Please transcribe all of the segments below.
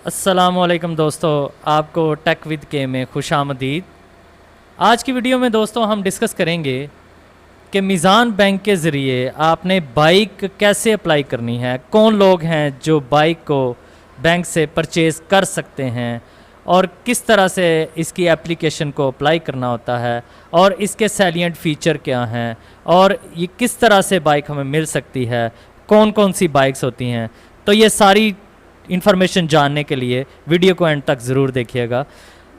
अस्सलामुअलैकुम दोस्तों, आपको टेक विद के में खुशामदीद। आज की वीडियो में दोस्तों हम डिस्कस करेंगे कि मीज़ान बैंक के ज़रिए आपने बाइक कैसे अप्लाई करनी है, कौन लोग हैं जो बाइक को बैंक से परचेज़ कर सकते हैं और किस तरह से इसकी एप्लीकेशन को अप्लाई करना होता है और इसके सैलिएंट फ़ीचर क्या हैं और ये किस तरह से बाइक हमें मिल सकती है, कौन कौन सी बाइक्स होती हैं। तो ये सारी इन्फॉर्मेशन जानने के लिए वीडियो को एंड तक ज़रूर देखिएगा।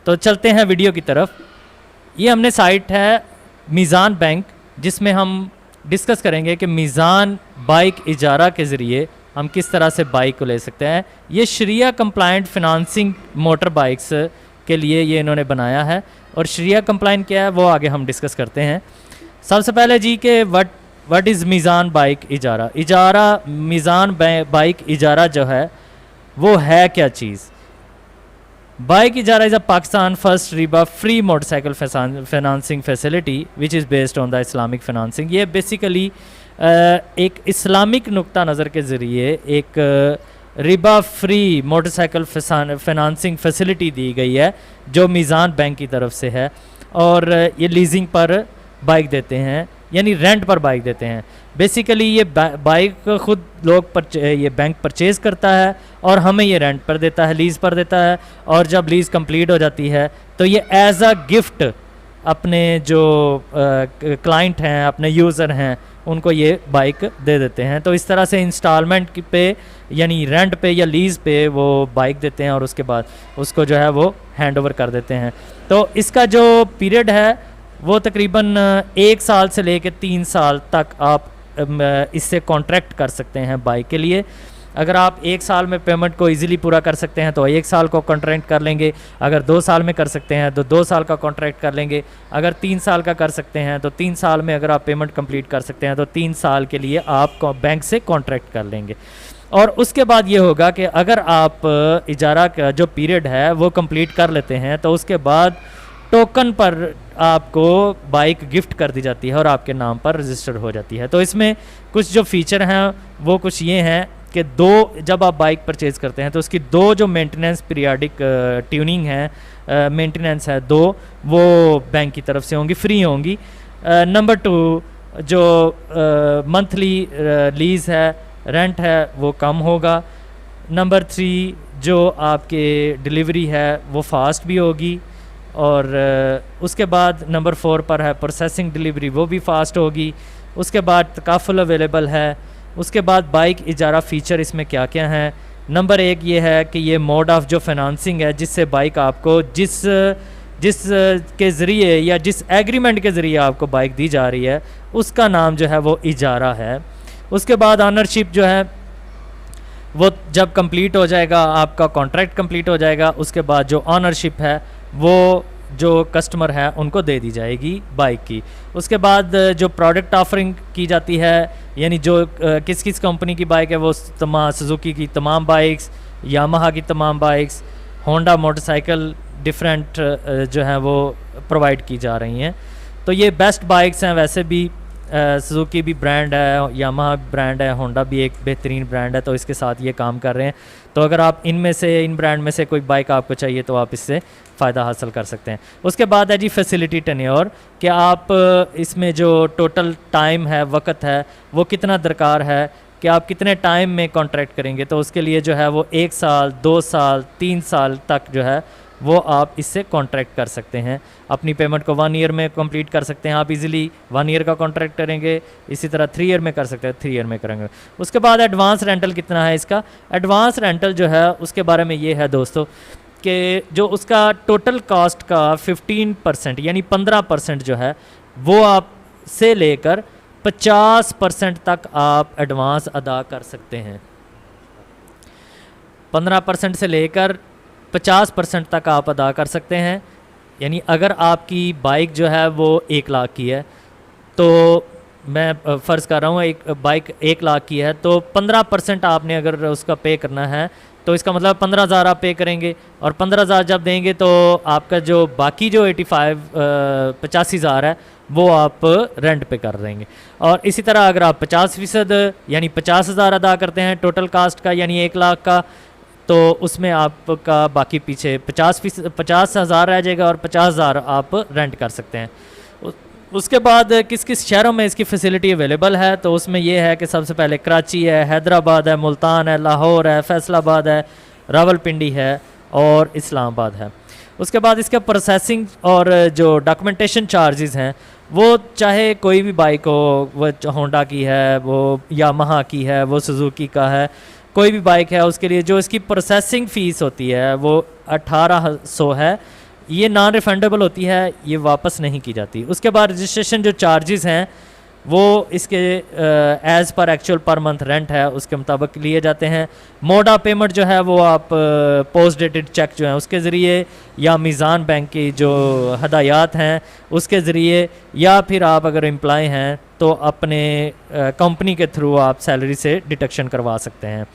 तो चलते हैं वीडियो की तरफ। ये हमने साइट है मीज़ान बैंक, जिसमें हम डिस्कस करेंगे कि मीज़ान बाइक इजारा के ज़रिए हम किस तरह से बाइक को ले सकते हैं। ये शरिया कंप्लाइंट फिनांसिंग मोटर बाइक्स के लिए ये इन्होंने बनाया है और शरिया कंप्लाइंट क्या है वो आगे हम डिस्कस करते हैं। सबसे पहले जी के what is Meezan bike Ijarah Meezan bike Ijarah जो है वो है क्या चीज़। Bike Ijarah is a Pakistan first रिबा free motorcycle financing facility which is based on the Islamic financing. ये बेसिकली एक इस्लामिक नुक्ता नज़र के ज़रिए एक रिबा फ्री मोटरसाइकिल फाइनेंसिंग फैसिलिटी दी गई है जो मीज़ान बैंक की तरफ से है, और ये लीजिंग पर बाइक देते हैं, यानी रेंट पर बाइक देते हैं। बेसिकली ये बाइक खुद ये बैंक परचेज़ करता है और हमें ये रेंट पर देता है, लीज़ पर देता है, और जब लीज़ कंप्लीट हो जाती है तो ये एज अ गिफ्ट अपने जो क्लाइंट हैं, अपने यूज़र हैं, उनको ये बाइक दे देते हैं। तो इस तरह से इंस्टॉलमेंट पे यानी रेंट पे या लीज़ पे वो बाइक देते हैं और उसके बाद उसको जो है वो हैंड ओवर कर देते हैं। तो इसका जो पीरियड है वो तकरीबन 1 साल से लेकर 3 साल तक आप इससे कॉन्ट्रैक्ट कर सकते हैं बाइक के लिए। अगर आप 1 साल में पेमेंट को इजीली पूरा कर सकते हैं तो 1 साल को कॉन्ट्रैक्ट कर लेंगे, अगर 2 साल में कर सकते हैं तो 2 साल का कॉन्ट्रैक्ट कर लेंगे, अगर 3 साल का कर सकते हैं तो 3 साल में अगर आप पेमेंट कंप्लीट कर सकते हैं तो 3 साल के लिए आप बैंक से कॉन्ट्रैक्ट कर लेंगे। और उसके बाद ये होगा कि अगर आप इजारा का जो पीरियड है वो कंप्लीट कर लेते हैं तो उसके बाद टोकन पर आपको बाइक गिफ्ट कर दी जाती है और आपके नाम पर रजिस्टर हो जाती है। तो इसमें कुछ जो फीचर हैं वो कुछ ये हैं कि जब आप बाइक परचेज़ करते हैं तो उसकी 2 जो मेंटेनेंस पीरियाडिक ट्यूनिंग है, मेंटेनेंस है 2, वो बैंक की तरफ से होंगी, फ्री होंगी। नंबर 2 जो मंथली लीज़ है, रेंट है, वो कम होगा। नंबर 3 जो आपके डिलीवरी है वो फास्ट भी होगी, और उसके बाद नंबर 4 पर है प्रोसेसिंग डिलीवरी, वो भी फास्ट होगी। उसके बाद तकाफुल अवेलेबल है। उसके बाद बाइक इजारा फ़ीचर इसमें क्या क्या हैं। नंबर 1 ये है कि ये मोड ऑफ़ जो फाइनेंसिंग है, जिससे बाइक आपको जिस के ज़रिए या जिस एग्रीमेंट के ज़रिए आपको बाइक दी जा रही है उसका नाम जो है वो इजारा है। उसके बाद ऑनरशिप जो है वो जब कंप्लीट हो जाएगा, आपका कॉन्ट्रैक्ट कंप्लीट हो जाएगा, उसके बाद जो ऑनरशिप है वो जो कस्टमर है उनको दे दी जाएगी बाइक की। उसके बाद जो प्रोडक्ट ऑफरिंग की जाती है, यानी जो किस किस कंपनी की बाइक है वो सुजुकी की तमाम बाइक्स, यामाहा की तमाम बाइक्स, होंडा मोटरसाइकिल डिफरेंट जो हैं वो प्रोवाइड की जा रही हैं। तो ये बेस्ट बाइक्स हैं। वैसे भी सुजुकी भी ब्रांड है, यामाहा ब्रांड है, होंडा भी एक बेहतरीन ब्रांड है, तो इसके साथ ये काम कर रहे हैं। तो अगर आप इन ब्रांड में से कोई बाइक आपको चाहिए तो आप इससे फ़ायदा हासिल कर सकते हैं। उसके बाद है जी फैसिलिटी टेन्योर, कि आप इसमें जो टोटल टाइम है, वक्त है, वो कितना दरकार है कि आप कितने टाइम में कॉन्ट्रैक्ट करेंगे। तो उसके लिए जो है वो 1 साल, 2 साल, 3 साल तक जो है वो आप इससे कॉन्ट्रैक्ट कर सकते हैं। अपनी पेमेंट को 1 ईयर में कंप्लीट कर सकते हैं आप इजीली, 1 ईयर का कॉन्ट्रैक्ट करेंगे। इसी तरह 3 ईयर में कर सकते हैं, 3 ईयर में करेंगे। उसके बाद एडवांस रेंटल कितना है इसका। एडवांस रेंटल जो है उसके बारे में ये है दोस्तों कि जो उसका टोटल कॉस्ट का 15% यानी 15% जो है वो आप से लेकर 50% तक आप एडवांस अदा कर सकते हैं। 15% से लेकर 50% तक आप अदा कर सकते हैं। यानी अगर आपकी बाइक जो है वो 1 लाख की है, तो मैं फ़र्ज़ कर रहा हूँ एक बाइक 1 लाख की है, तो 15% आपने अगर उसका पे करना है तो इसका मतलब 15,000 आप पे करेंगे, और 15,000 जब देंगे तो आपका जो बाकी जो 85,000 है वो आप रेंट पे कर देंगे। और इसी तरह अगर आप 50% यानी 50,000 अदा करते हैं टोटल कास्ट का, यानी 1 लाख का, तो उसमें आपका बाकी पीछे 50,000 रह जाएगा और 50,000 आप रेंट कर सकते हैं। उसके बाद किस किस शहरों में इसकी फैसिलिटी अवेलेबल है, तो उसमें ये है कि सबसे पहले कराची है, हैदराबाद है, मुल्तान है, लाहौर है, फैसलाबाद है, रावलपिंडी है और इस्लामाबाद है। उसके बाद इसका प्रोसेसिंग और जो डॉक्यूमेंटेशन चार्जेस हैं वो चाहे कोई भी बाइक हो, वो होंडा की है, वो यामाहा की है, वो सुजुकी का है, कोई भी बाइक है उसके लिए जो इसकी प्रोसेसिंग फ़ीस होती है वो 1800 है। ये नॉन रिफंडेबल होती है, ये वापस नहीं की जाती। उसके बाद रजिस्ट्रेशन जो चार्जेस हैं वो इसके as per actual per month rent है उसके मुताबिक लिए जाते हैं। मोड ऑफ पेमेंट जो है वो आप पोस्ट डेटेड चेक जो है उसके ज़रिए या मीज़ान बैंक की जो हदायत हैं उसके ज़रिए, या फिर आप अगर एम्प्लॉय हैं तो अपने कंपनी के थ्रू आप सैलरी से डिडक्शन करवा सकते हैं।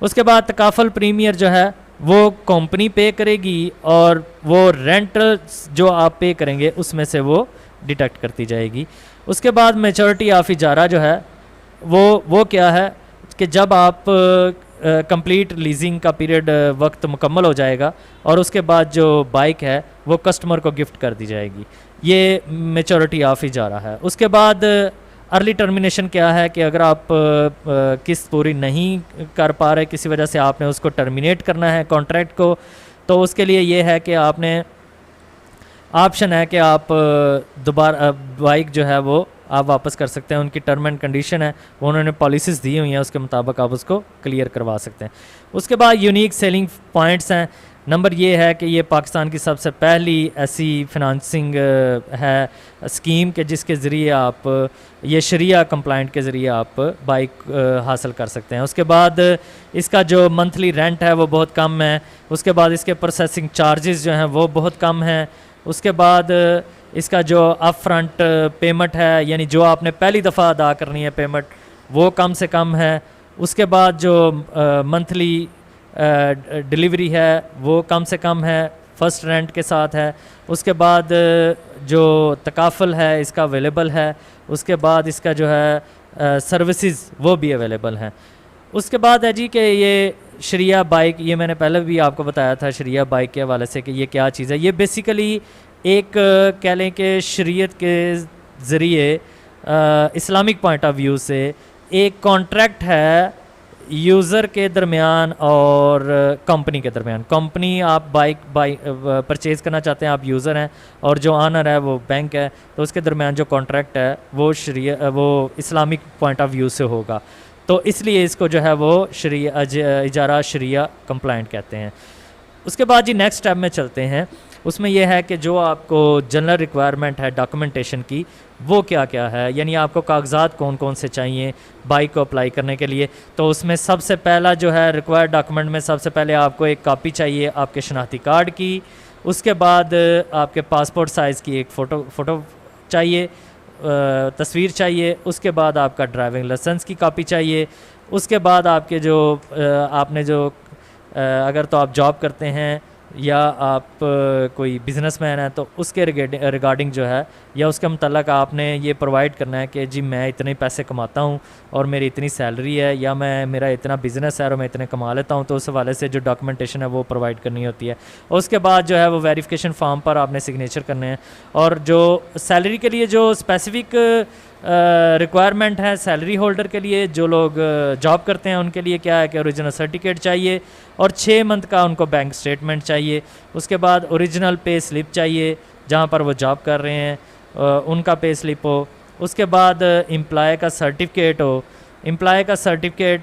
उसके बाद तकाफल प्रीमियर जो है वो कंपनी पे करेगी और वो रेंटल जो आप पे करेंगे उसमें से वो डिडक्ट करती जाएगी। उसके बाद मैच्योरिटी ऑफ इजारा जो है वो क्या है कि जब आप कंप्लीट लीजिंग का पीरियड वक्त मुकम्मल हो जाएगा और उसके बाद जो बाइक है वो कस्टमर को गिफ्ट कर दी जाएगी, ये मैच्योरिटी ऑफ इजारा है। उसके बाद अर्ली टर्मिनेशन क्या है कि अगर आप किस्त पूरी नहीं कर पा रहे, किसी वजह से आपने उसको टर्मिनेट करना है कॉन्ट्रैक्ट को, तो उसके लिए ये है कि आपने ऑप्शन है कि आप दोबारा बाइक जो है वो आप वापस कर सकते हैं। उनकी टर्म एंड कंडीशन है, वो उन्होंने पॉलिसीज़ दी हुई हैं, उसके मुताबिक आप उसको क्लियर करवा सकते हैं। उसके बाद यूनिक सेलिंग पॉइंट्स हैं। नंबर ये है कि ये पाकिस्तान की सबसे पहली ऐसी फिनंसिंग है स्कीम के जिसके ज़रिए आप ये शरिया कंप्लाइंट के ज़रिए आप बाइक हासिल कर सकते हैं। उसके बाद इसका जो मंथली रेंट है वो बहुत कम है। उसके बाद इसके प्रोसेसिंग चार्जेस जो हैं वो बहुत कम हैं। उसके बाद इसका जो अप फ्रंट पेमेंट है, यानी जो आपने पहली दफ़ा अदा करनी है पेमेंट, वो कम से कम है। उसके बाद जो मंथली डिलीवरी है वो कम से कम है, फर्स्ट रेंट के साथ है। उसके बाद जो तकाफल है इसका अवेलेबल है। उसके बाद इसका जो है सर्विसेज वो भी अवेलेबल हैं। उसके बाद है जी कि ये शरिया बाइक, ये मैंने पहले भी आपको बताया था शरिया बाइक के हवाले से कि ये क्या चीज़ है। ये बेसिकली एक कह लें कि शरीयत के ज़रिए इस्लामिक पॉइंट ऑफ व्यू से एक कॉन्ट्रैक्ट है यूज़र के दरमियान और कंपनी के दरमियान। कंपनी आप बाइक परचेज़ करना चाहते हैं, आप यूज़र हैं, और जो ऑनर है वो बैंक है, तो उसके दरमियान जो कॉन्ट्रैक्ट है वो इस्लामिक पॉइंट ऑफ व्यू से होगा। तो इसलिए इसको जो है वो इजारा शरिया कंप्लाइंट कहते हैं। उसके बाद जी नेक्स्ट स्टेप में चलते हैं। उसमें यह है कि जो आपको जनरल रिक्वायरमेंट है डॉक्यूमेंटेशन की वो क्या क्या है, यानी आपको कागजात कौन कौन से चाहिए बाइक को अप्लाई करने के लिए। तो उसमें सबसे पहला जो है रिक्वायर्ड डॉक्यूमेंट में सबसे पहले आपको एक कॉपी चाहिए आपके शनाख्ती कार्ड की। उसके बाद आपके पासपोर्ट साइज़ की एक फ़ोटो चाहिए, तस्वीर चाहिए। उसके बाद आपका ड्राइविंग लाइसेंस की कॉपी चाहिए। उसके बाद आपके जो आपने जो अगर तो आप जॉब करते हैं या आप कोई बिज़नेसमैन है तो उसके रिगार्डिंग जो है या उसके मतलब आपने ये प्रोवाइड करना है कि जी मैं इतने पैसे कमाता हूँ और मेरी इतनी सैलरी है, या मेरा इतना बिज़नेस है और मैं इतने कमा लेता हूँ, तो उस हवाले से जो डॉक्यूमेंटेशन है वो प्रोवाइड करनी होती है। उसके बाद जो है वो वेरिफिकेशन फॉर्म पर आपने सिग्नेचर करने हैं। और जो सैलरी के लिए जो स्पेसिफ़िक रिक्वायरमेंट है सैलरी होल्डर के लिए, जो लोग जॉब करते हैं उनके लिए क्या है कि ओरिजिनल सर्टिफिकेट चाहिए और 6 मंथ का उनको बैंक स्टेटमेंट चाहिए। उसके बाद ओरिजिनल पे स्लिप चाहिए जहाँ पर वो जॉब कर रहे हैं, उनका पे स्लिप हो। उसके बाद एम्प्लॉय का सर्टिफिकेट हो। एम्प्लॉय का सर्टिफिकेट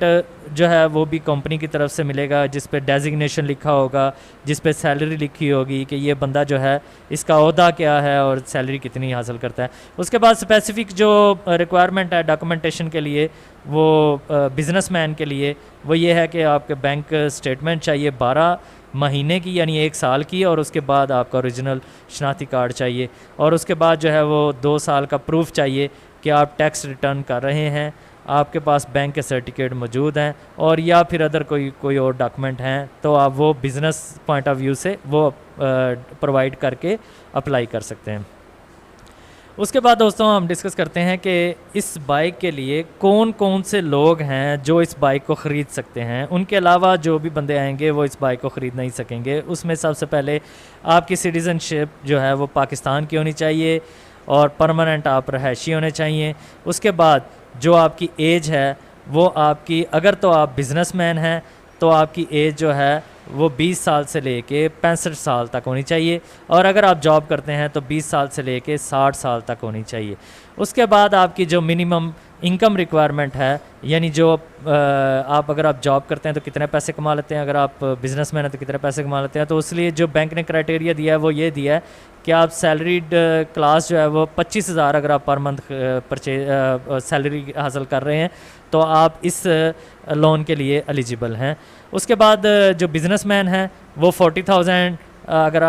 जो है वो भी कंपनी की तरफ से मिलेगा, जिस पे डेजिग्नेशन लिखा होगा, जिस पे सैलरी लिखी होगी कि ये बंदा जो है इसका ओहदा क्या है और सैलरी कितनी हासिल करता है। उसके बाद स्पेसिफ़िक जो रिक्वायरमेंट है डॉक्यूमेंटेशन के लिए वो बिज़नेसमैन के लिए वो ये है कि आपके बैंक स्टेटमेंट चाहिए 12 महीने की यानी 1 साल की, और उसके बाद आपका ओरिजिनल शनाख्ती कार्ड चाहिए। और उसके बाद जो है वो 2 साल का प्रूफ चाहिए कि आप टैक्स रिटर्न कर रहे हैं, आपके पास बैंक के सर्टिफिकेट मौजूद हैं, और या फिर अदर कोई और डॉक्यूमेंट हैं तो आप वो बिज़नेस पॉइंट ऑफ व्यू से वो प्रोवाइड करके अप्लाई कर सकते हैं। उसके बाद दोस्तों हम डिस्कस करते हैं कि इस बाइक के लिए कौन कौन से लोग हैं जो इस बाइक को ख़रीद सकते हैं। उनके अलावा जो भी बंदे आएंगे वो इस बाइक को ख़रीद नहीं सकेंगे। उसमें सबसे पहले आपकी सिटीज़नशिप जो है वो पाकिस्तान की होनी चाहिए और परमानेंट आप रहायशी होने चाहिए। उसके बाद जो आपकी एज है वो आपकी, अगर तो आप बिज़नेसमैन हैं तो आपकी एज जो है वो 20 साल से लेके 65 साल तक होनी चाहिए, और अगर आप जॉब करते हैं तो 20 साल से लेके 60 साल तक होनी चाहिए। उसके बाद आपकी जो मिनिमम इनकम रिक्वायरमेंट है, यानी जो आप अगर आप जॉब करते हैं तो कितने पैसे कमा लेते हैं, अगर आप बिजनेसमैन हैं तो कितने पैसे कमा लेते हैं, तो इसलिए जो बैंक ने क्राइटेरिया दिया है वो ये दिया है कि आप सैलरीड क्लास जो है वो 25,000 अगर आप पर मंथ सैलरी हासिल कर रहे हैं तो आप इस लोन के लिए एलिजिबल हैं। उसके बाद जो बिज़नेसमैन हैं वो 40,000 अगर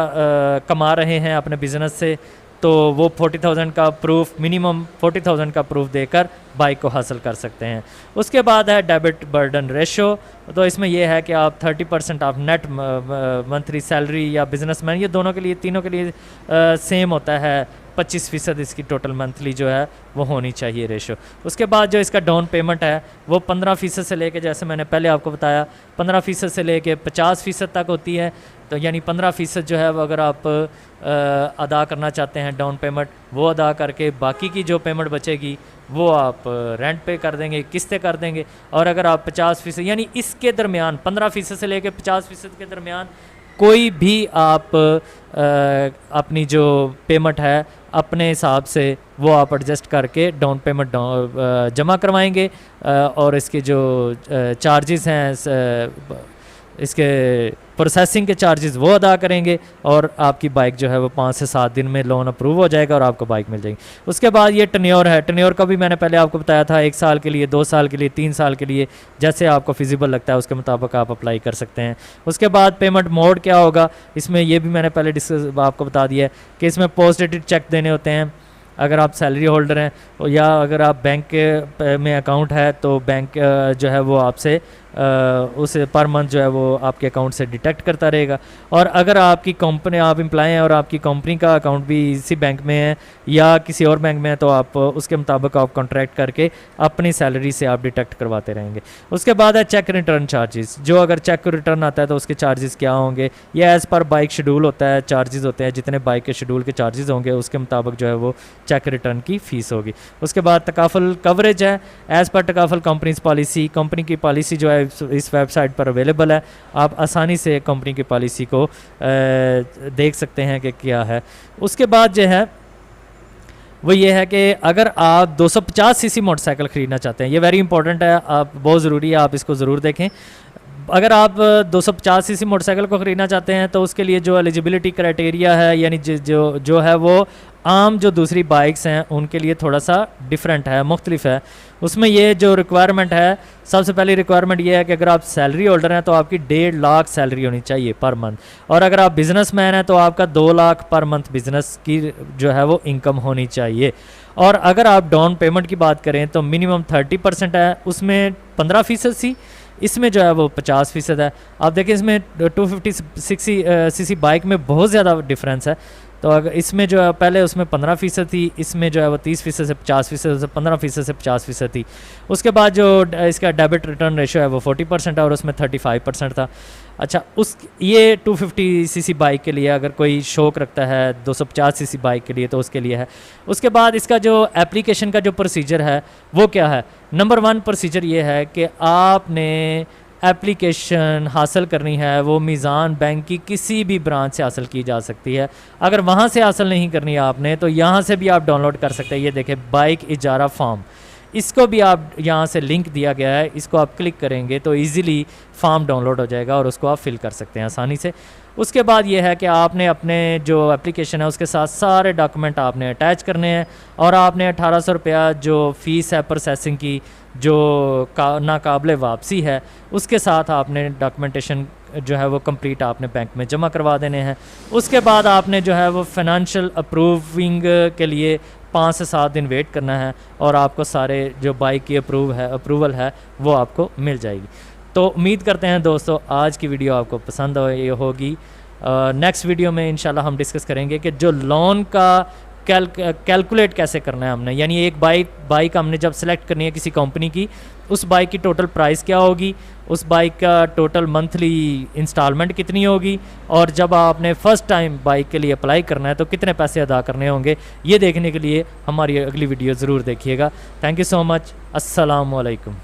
कमा रहे हैं अपने बिज़नेस से तो वो 40,000 का प्रूफ, मिनिमम 40,000 का प्रूफ देकर बाइक को हासिल कर सकते हैं। उसके बाद है डेबिट बर्डन रेशो, तो इसमें यह है कि आप 30% ऑफ नेट मंथली सैलरी या बिजनेसमैन, ये दोनों के लिए, तीनों के लिए सेम होता है, 25% इसकी टोटल मंथली जो है वो होनी चाहिए रेशो। उसके बाद जो इसका डाउन पेमेंट है वो 15% से लेके, जैसे मैंने पहले आपको बताया, 15% से लेके 50% तक होती है। तो यानी 15% जो है वो अगर आप अदा करना चाहते हैं डाउन पेमेंट, वो अदा करके बाकी की जो पेमेंट बचेगी वो आप रेंट पे कर देंगे, किस्तें कर देंगे। और अगर आप 50%, यानी इसके दरमियान 15% से लेके 50% के दरमियान कोई भी आप अपनी जो पेमेंट है अपने हिसाब से वो आप एडजस्ट करके डाउन पेमेंट जमा करवाएंगे, और इसके जो चार्जेस हैं, इसके प्रोसेसिंग के चार्जेस वो अदा करेंगे, और आपकी बाइक जो है वो 5 से 7 दिन में लोन अप्रूव हो जाएगा और आपको बाइक मिल जाएगी। उसके बाद ये टन्योर है, टन्योर का भी मैंने पहले आपको बताया था, 1 साल के लिए, 2 साल के लिए, 3 साल के लिए, जैसे आपको फिजिबल लगता है उसके मुताबिक आप अप्लाई कर सकते हैं। उसके बाद पेमेंट मोड क्या होगा, इसमें ये भी मैंने पहले आपको बता दिया है कि इसमें पोस्ट डेटेड चेक देने होते हैं अगर आप सैलरी होल्डर हैं, या अगर आप बैंक में अकाउंट है तो बैंक जो है वो आपसे उस पर मंथ जो है वो आपके अकाउंट से डिटेक्ट करता रहेगा। और अगर आपकी कंपनी, आप एम्प्लॉय हैं और आपकी कंपनी का अकाउंट भी इसी बैंक में है या किसी और बैंक में है, तो आप उसके मुताबिक आप कॉन्ट्रैक्ट करके अपनी सैलरी से आप डिटेक्ट करवाते रहेंगे। उसके बाद है चेक रिटर्न चार्जेस, जो अगर चेक रिटर्न आता है तो उसके चार्जेस क्या होंगे, ये एज़ पर बाइक शेड्यूल होता है, चार्जेस होते हैं, जितने बाइक के शेड्यूल के चार्जेस होंगे उसके मुताबिक जो है वो चेक रिटर्न की फ़ीस होगी। उसके बाद तकाफुल कवरेज है, as per takaful companies policy, company की पॉलिसी जो है इस वेबसाइट पर अवेलेबल है, आप आसानी से कंपनी की पॉलिसी को देख सकते हैं कि क्या है। उसके बाद जो है वो ये है कि अगर आप 250 सीसी मोटरसाइकिल ख़रीदना चाहते हैं, ये वेरी इंपॉर्टेंट है, आप बहुत ज़रूरी है, आप इसको ज़रूर देखें। अगर आप 250 सीसी मोटरसाइकिल को ख़रीदना चाहते हैं तो उसके लिए जो एलिजिबिलिटी क्राइटेरिया है, यानी जो है वो आम जो दूसरी बाइक्स हैं उनके लिए थोड़ा सा डिफरेंट है, मुख्तलिफ है। उसमें ये जो रिक्वायरमेंट है, सबसे पहली रिक्वायरमेंट ये है कि अगर आप सैलरी होल्डर हैं तो आपकी 1.5 लाख सैलरी होनी चाहिए पर मंथ, और अगर आप बिजनेसमैन हैं तो आपका 2 लाख पर मंथ बिजनेस की जो है वो इनकम होनी चाहिए। और अगर आप डाउन पेमेंट की बात करें तो मिनिमम 30% है, उसमें 15% सी, इसमें जो है वो 50% है। आप देखिए इसमें 250 सीसी बाइक में बहुत ज़्यादा डिफरेंस है। तो अगर इसमें जो है पहले उसमें 15% थी, इसमें जो है वो 30% से 50% से 15% से 50% थी। उसके बाद जो इसका डेबिट रिटर्न रेशो है वो 40% है और उसमें 35% था। अच्छा, उस ये 250 सीसी बाइक के लिए अगर कोई शौक़ रखता है 250 सीसी बाइक के लिए तो उसके लिए है। उसके बाद इसका जो एप्लीकेशन का जो प्रोसीजर है वो क्या है, नंबर 1 प्रोसीजर ये है कि आपने एप्लीकेशन हासिल करनी है वो मीज़ान बैंक की किसी भी ब्रांच से हासिल की जा सकती है। अगर वहाँ से हासिल नहीं करनी है आपने तो यहाँ से भी आप डाउनलोड कर सकते हैं। ये देखें, बाइक इजारा फॉर्म, इसको भी आप यहाँ से लिंक दिया गया है, इसको आप क्लिक करेंगे तो इजीली फॉर्म डाउनलोड हो जाएगा और उसको आप फिल कर सकते हैं आसानी से। उसके बाद ये है कि आपने अपने जो एप्लीकेशन है उसके साथ सारे डॉक्यूमेंट आपने अटैच करने हैं, और आपने 1800 रुपया जो फ़ीस है प्रोसेसिंग की, जो नाकाबिले वापसी है, उसके साथ आपने डॉक्यूमेंटेशन जो है वो कंप्लीट आपने बैंक में जमा करवा देने हैं। उसके बाद आपने जो है वो फाइनेंशियल अप्रूविंग के लिए 5 से 7 दिन वेट करना है, और आपको सारे जो बाइक की अप्रूवल है वो आपको मिल जाएगी। तो उम्मीद करते हैं दोस्तों आज की वीडियो आपको पसंद होगी। नेक्स्ट वीडियो में इंशाल्लाह हम डिस्कस करेंगे कि जो लोन का कैलकुलेट कैसे करना है हमने, यानी एक बाइक हमने जब सेलेक्ट करनी है किसी कंपनी की, उस बाइक की टोटल प्राइस क्या होगी, उस बाइक का टोटल मंथली इंस्टॉलमेंट कितनी होगी, और जब आपने फ़र्स्ट टाइम बाइक के लिए अप्लाई करना है तो कितने पैसे अदा करने होंगे। ये देखने के लिए हमारी अगली वीडियो ज़रूर देखिएगा। Thank you so much. अस्सलाम वालेकुम।